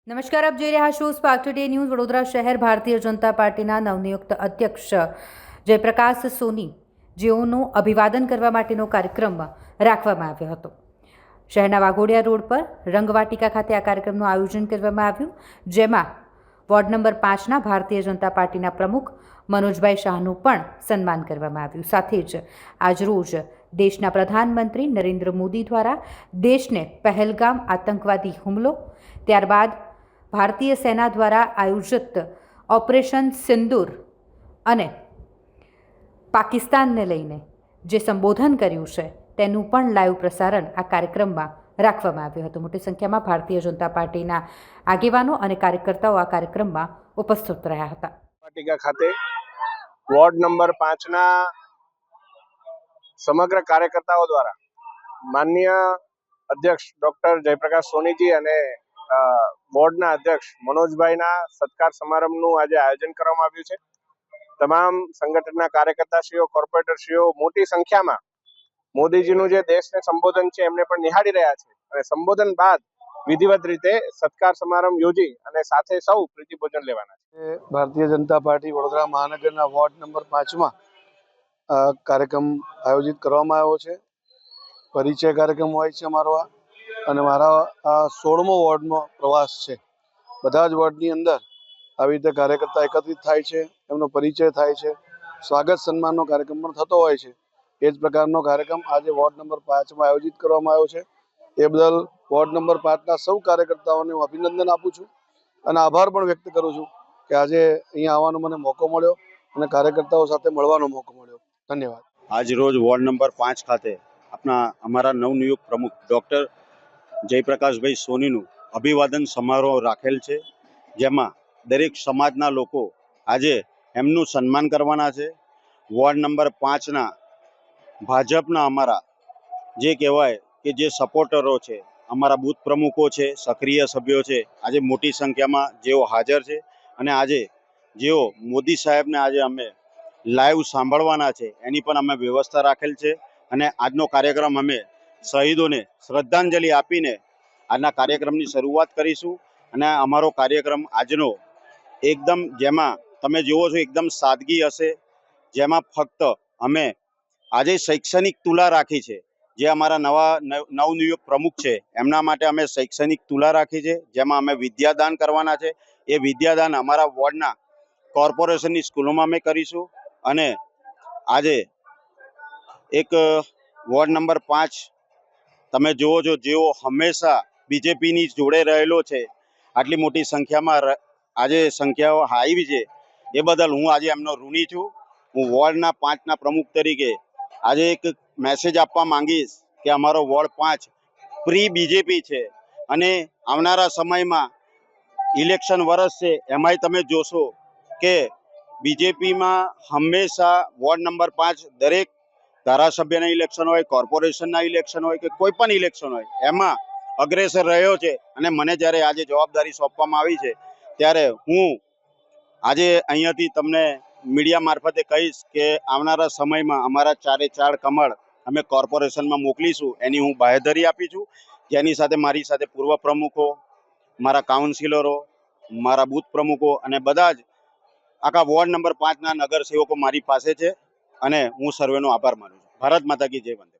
નમસ્કાર, આપ જોઈ રહ્યા છો સ્પાર્ક ટુડે ન્યૂઝ. વડોદરા શહેર ભારતીય જનતા પાર્ટીના નવનિયુક્ત અધ્યક્ષ જયપ્રકાશ સોની જેઓનું અભિવાદન કરવા માટેનો કાર્યક્રમ રાખવામાં આવ્યો હતો. શહેરના વાઘોડિયા રોડ પર રંગવાટિકા ખાતે આ કાર્યક્રમનું આયોજન કરવામાં આવ્યું, જેમાં વોર્ડ નંબર 5ના ભારતીય જનતા પાર્ટીના પ્રમુખ મનોજભાઈ શાહનું પણ સન્માન કરવામાં આવ્યું. સાથે જ આજરોજ દેશના પ્રધાનમંત્રી નરેન્દ્ર મોદી દ્વારા દેશને પહેલગામ આતંકવાદી હુમલો, ત્યારબાદ ભારતીય સેના દ્વારા આયોજિત ઓપરેશન સિંદૂર અને પાકિસ્તાનને લઈને જે સંબોધન કર્યું છે તેનું પણ લાઈવ પ્રસારણ આ કાર્યક્રમમાં રાખવામાં આવ્યું હતું. મોટી સંખ્યામાં ભારતીય જનતા પાર્ટીના આગેવાનો અને કાર્યકર્તાઓ આ કાર્યક્રમમાં ઉપસ્થિત રહ્યા હતા. વાટિકા ખાતે વોર્ડ નંબર 5ના સમગ્ર કાર્યકર્તાઓ દ્વારા માનનીય અધ્યક્ષ ડોક્ટર જયપ્રકાશ સોનીજી અને બોર્ડના અધ્યક્ષ મનોજભાઈના સત્કાર સમારંભનું આજે આયોજન કરવામાં આવ્યું છે. તમામ સંગઠનના કાર્યકર્તાશ્રીઓ, કોર્પોરેટરશ્રીઓ મોટી સંખ્યામાં મોદીજીનું જે દેશને સંબોધન છે એમને પણ નિહાળી રહ્યા છે અને સંબોધન બાદ વિધિવત રીતે સત્કાર સમારંભ યોજી અને સાથે સૌ પ્રીતિભોજન લેવાના છે. Bharatiya Janata party Vadodara મહાનગરના ward number 5માં કાર્યક્રમ આયોજિત કરવામાં આવ્યો છે. પરિચય કાર્યક્રમ હોય છે અમારો અને મારા આ 16મો વોર્ડનો પ્રવાસ છે. બધા જ વોર્ડની અંદર આવી રીતે કાર્યકર્તા એકત્રિત થાય છે, એમનો પરિચય થાય છે, સ્વાગત સન્માનનો કાર્યક્રમ પણ થતો હોય છે. એ જ પ્રકારનો કાર્યક્રમ આજે વોર્ડ નંબર 5માં આયોજિત કરવામાં આવ્યો છે. એ બદલ વોર્ડ નંબર 5ના સૌ કાર્યકર્તાઓને હું અભિનંદન આપું છું અને આભાર પણ વ્યક્ત કરું છું કે આજે અહીંયા આવવાનો મને મોકો મળ્યો અને કાર્યકર્તાઓ સાથે મળવાનો મોકો મળ્યો. ધન્યવાદ. આજ રોજ વોર્ડ નંબર 5 ખાતે અમારા નવનિયુક્ત પ્રમુખ ડૉક્ટર જયપ્રકાશભાઈ સોનીનું અભિવાદન સમારોહ રાખેલ છે, જેમાં દરેક સમાજના લોકો આજે એમનું સન્માન કરવાના છે. વોર્ડ નંબર 5ના ભાજપના અમારા જે કહેવાય કે જે સપોર્ટરો છે, અમારા બૂથ પ્રમુખો છે, સક્રિય સભ્યો છે, આજે મોટી સંખ્યામાં જેઓ હાજર છે અને આજે જેઓ મોદી સાહેબને આજે અમે લાઈવ સાંભળવાના છે એની પણ અમે વ્યવસ્થા રાખેલ છે. અને આજનો કાર્યક્રમ અમે શહીદોને શ્રદ્ધાંજલિ આપીને આજના કાર્યક્રમની શરૂઆત કરીશું. અને અમારો કાર્યક્રમ આજનો એકદમ જેમાં તમે જુઓ છો એકદમ સાદગી હશે, જેમાં ફક્ત અમે આજે શૈક્ષણિક તુલા રાખી છે. જે અમારા નવનિયુક્ત પ્રમુખ છે એમના માટે અમે શૈક્ષણિક તુલા રાખી છે, જેમાં અમે વિદ્યાદાન કરવાના છે. એ વિદ્યાદાન અમારા વોર્ડના કોર્પોરેશનની સ્કૂલોમાં અમે કરીશું. અને આજે એક વોર્ડ નંબર 5 તમે જુઓ છો જેઓ હંમેશા બીજેપીની જોડે રહેલો છે, આટલી મોટી સંખ્યામાં આજે સંખ્યાઓ આવી છે એ બદલ હું આજે એમનો ઋણી છું. હું વોર્ડના 5ના પ્રમુખ તરીકે આજે એક મેસેજ આપવા માંગીશ કે અમારો વોર્ડ 5 પ્રી બીજેપી છે અને આવનારા સમયમાં ઇલેક્શન વર્ષ છે, એમાંય તમે જોશો કે બીજેપીમાં હંમેશા વોર્ડ નંબર 5 દરેક ધારાસભ્યના ઇલેક્શન હોય, કોર્પોરેશનના ઇલેક્શન હોય કે કોઈ પણ ઇલેક્શન હોય એમાં અગ્રેસર રહ્યો છે. અને મને જ્યારે આજે જવાબદારી સોંપવામાં આવી છે ત્યારે હું આજે અહીંયાથી તમને મીડિયા મારફતે કહીશ કે આવનારા સમયમાં અમારા 4 કમળ અમે કોર્પોરેશનમાં મોકલીશું, એની હું બાહેધરી આપી છું. જેની સાથે મારી સાથે પૂર્વ પ્રમુખો, મારા કાઉન્સિલરો, મારા બૂથ પ્રમુખો અને બધા જ આખા વોર્ડ નંબર 5ના નગરસેવકો મારી પાસે છે અને હું સર્વેનો આભાર માનું છું. ભારત માતા કી જય. વંદે.